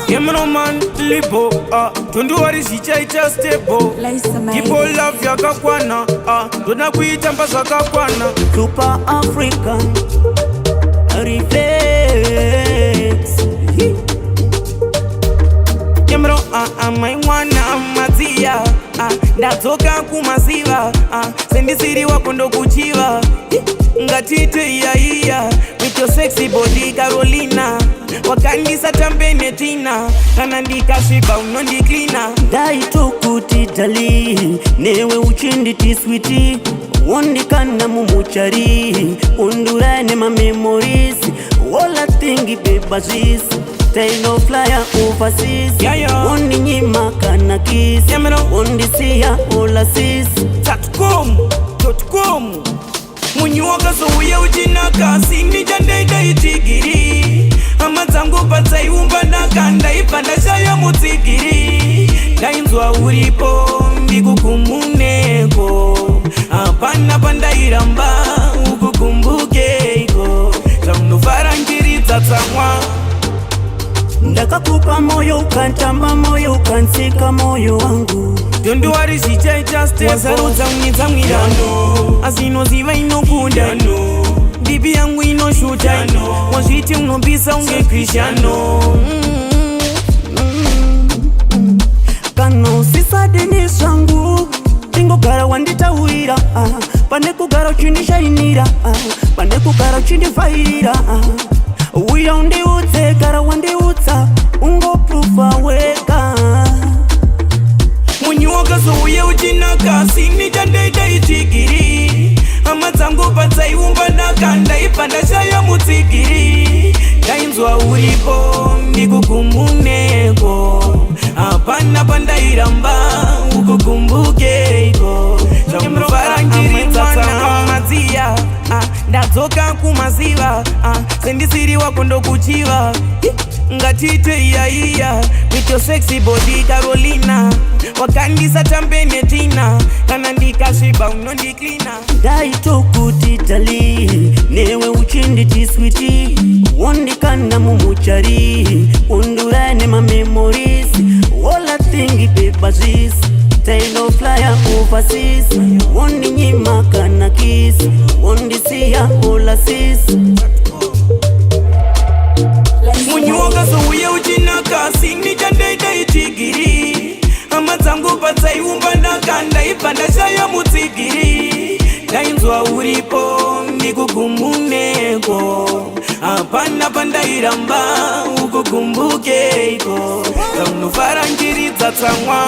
Yemno man lipo tundu warishicha ita stable Kipo love ya kakwana Dona kuita mpasa kakwana Super African Reflex Yemno mwana mazia Ndatoka kumaziva Sendisiri wakondo kuchiva Ngatite iya With your sexy body Carolina Wakandisa tambene tina Kanandika shiba unondi klina Daito kutitali Newe uchindi tiswiti Wondikana mumuchari Undurane ma memories Wala tingi bebazis Tail of flyer overseas Wondi nyima kana kiss Wondi siya ola sis Tatkomu Munyuoka so uye ujinaka Sini jandaida itigiri Amazangu pata iumba na kanda Ipanda shaya mutigiri Dainzwa uripo Mbikukumuneko Apana panda iramba Ukukumbukeko Tamnufara ngiri tatamwa Ndakakupa moyo ukantamba moyo ukansika moyo wangu Tundu warishicha ita stable Wasaruza unita mwirano Azino ziva inokunda Bibi yangu inoshuta Washiti unobisa unge Cristiano Kano sisadini sangu Tingo gara wandita uira Pande kugara uchindi shainira Pande kugara uchindi faira Uya undi ute gara wandi uta Ungo prufa weka Munyuoka so uye ujinaka Sini jandaida itigiri Amazangu pata iumba na kanda Ipanda shaya mutigiri Dainzwa uripo Mbikukumuneko Apana panda iramba Ukukumbukeko Tamufara ngiri tatamwa mazia Ndatoka kumaziva Sendisiri wakondo kuchiva Ngatite iya With your sexy body Carolina Wakandisa tambene tina Kanandika shiba unondi klina Daito kutitali Newe uchindi tiswiti Wondikana mumuchari Undurane ma memories Wala tingi bebazis Tail of flyer overseas Wondi nyima kana kiss Wondi siya ola sis Munyuoka so uye ujinaka Sini jandaida itigiri Amazangu pata iumba na kanda Ipanda shaya mutigiri Dainzwa uripo Mbikukumuneko Apana panda iramba Ukukumbukeko Tamnufara ngiri tatamwa